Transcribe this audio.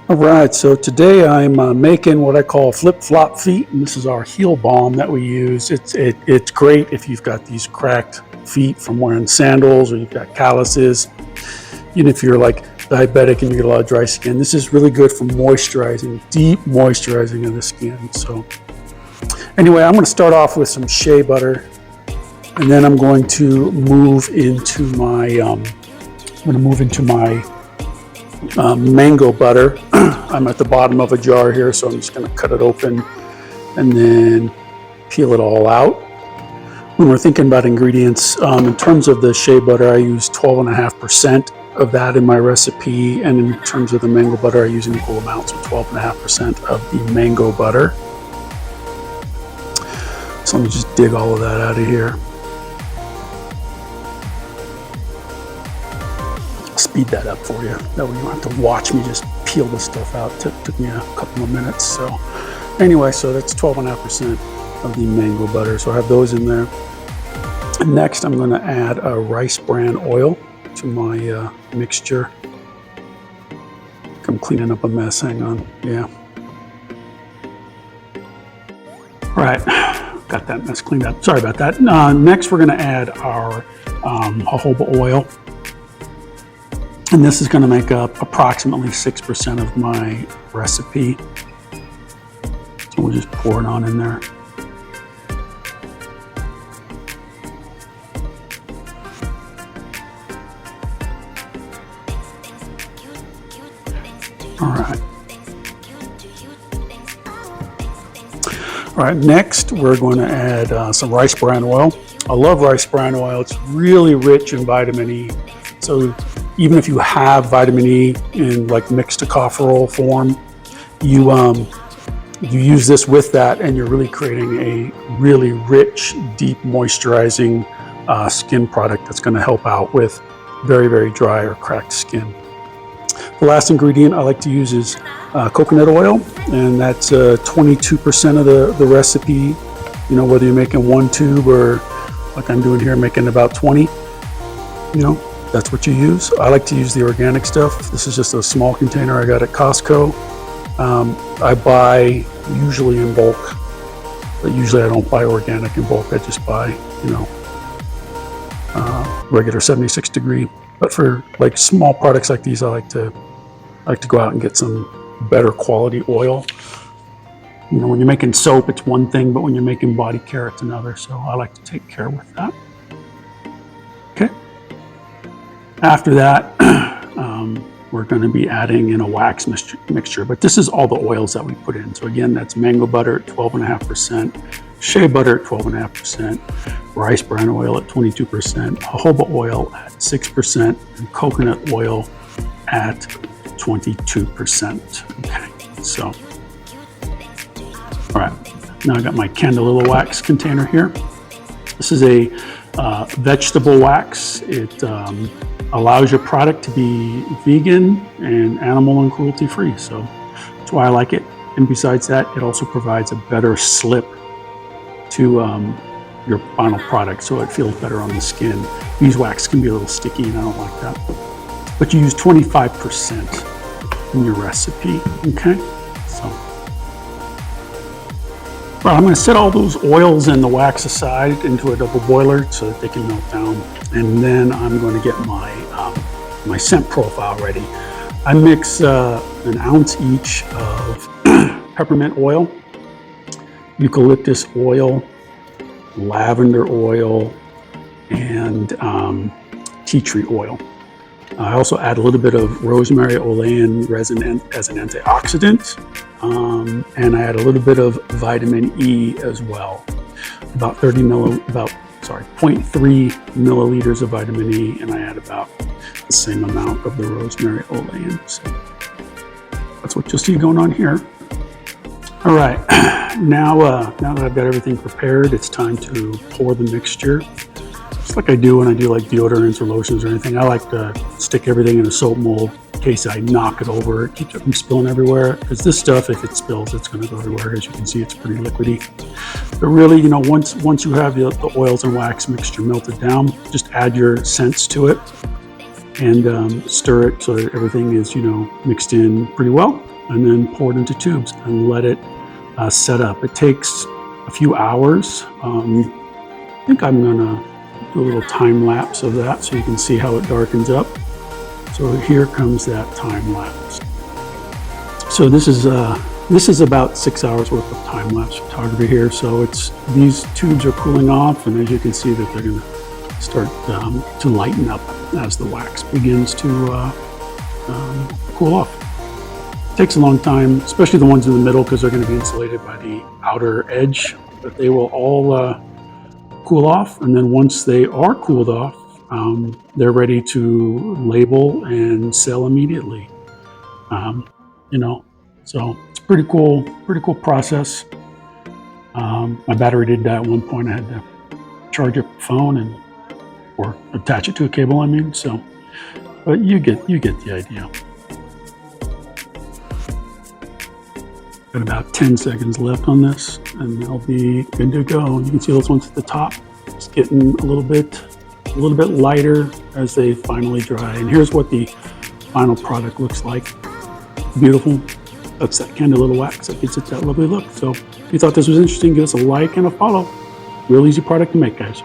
All right, so today I'm making what I call flip-flop feet, and this is our heel balm that we use. It's great if you've got these cracked feet from wearing sandals, or you've got calluses. Even if you're like diabetic and you get a lot of dry skin, this is really good for moisturizing, deep moisturizing of the skin. So anyway, I'm going to start off with some shea butter, and then I'm going to move into my mango butter. I'm at the bottom of a jar here, so I'm just going to cut it open and then peel it all out. When we're thinking about ingredients, in terms of the shea butter, I use 12.5% of that in my recipe, and in terms of the mango butter, I use an equal amount, so 12.5% of the mango butter. So let me just dig all of that out of here. Speed that up for you. That way you don't have to watch me just peel this stuff out. Took me a couple of minutes. So anyway, so that's 12.5% of the mango butter. So I have those in there. And next, I'm going to add a rice bran oil to my mixture. I'm cleaning up a mess. Hang on. Yeah. All right. Got that mess cleaned up. Sorry about that. Next, we're going to add our jojoba oil. And this is going to make up approximately 6% of my recipe. So we'll just pour it on in there. All right. All right, next we're going to add some rice bran oil. I love rice bran oil. It's really rich in vitamin E. So even if you have vitamin E in like mixed tocopherol form, you use this with that, and you're really creating a really rich, deep moisturizing skin product that's going to help out with very, very dry or cracked skin. The last ingredient I like to use is coconut oil, and that's 22% of the recipe. You know, whether you're making one tube or like I'm doing here, making about 20, you know, that's what you use. I like to use the organic stuff. This is just a small container I got at Costco. I buy usually in bulk, but usually I don't buy organic in bulk. I just buy, you know, regular 76 degree. But for like small products like these, I like to go out and get some better quality oil. You know, when you're making soap, it's one thing, but when you're making body care, it's another. So I like to take care with that. Okay. After that, we're going to be adding in a wax mixture, but this is all the oils that we put in. So again, that's mango butter at 12.5%, shea butter at 12.5%, rice bran oil at 22%, jojoba oil at 6%, and coconut oil at 22%. Okay, so, all right, now I got my Candelilla Wax container here. This is a vegetable wax. It allows your product to be vegan and animal and cruelty free. So that's why I like it. And besides that, it also provides a better slip to your final product, so it feels better on the skin. Beeswax can be a little sticky, and I don't like that. But you use 25% in your recipe, okay? So, well, I'm going to set all those oils and the wax aside into a double boiler so that they can melt down, and then I'm going to get my my scent profile ready. I mix an ounce each of peppermint oil, eucalyptus oil, lavender oil, and tea tree oil. I also add a little bit of Rosemary Olein resin as an antioxidant, and I add a little bit of vitamin E as well. About 0.3 milliliters of vitamin E, and I add about the same amount of the Rosemary Olein. So that's what you'll see going on here. All right, now that I've got everything prepared, it's time to pour the mixture. Just like I do when I do like deodorants or lotions or anything, I like to stick everything in a soap mold in case I knock it over. It keeps it from spilling everywhere, because this stuff, if it spills, it's going to go everywhere. As you can see, it's pretty liquidy. But really, you know, once you have the oils and wax mixture melted down, just add your scents to it. and stir it so that everything is, mixed in pretty well, and then pour it into tubes and let it set up. It takes a few hours. I think I'm gonna do a little time lapse of that so you can see how it darkens up. So here comes that time lapse. So this is about 6 hours worth of time lapse photography here. So these tubes are cooling off, and as you can see that they're gonna start to lighten up as the wax begins to cool off. It takes a long time, especially the ones in the middle, because they're going to be insulated by the outer edge, but they will all cool off, and then once they are cooled off, they're ready to label and sell immediately. So it's a pretty cool process. My battery did die at one point. I had to charge up the phone or attach it to a cable, but you get the idea. Got about 10 seconds left on this, and they'll be good to go. You can see those ones at the top just getting a little bit lighter as they finally dry. And here's what the final product looks like. Beautiful. That's that Candelilla Wax that gives it that lovely look. So if you thought this was interesting, give us a like and a follow. Real easy product to make, guys.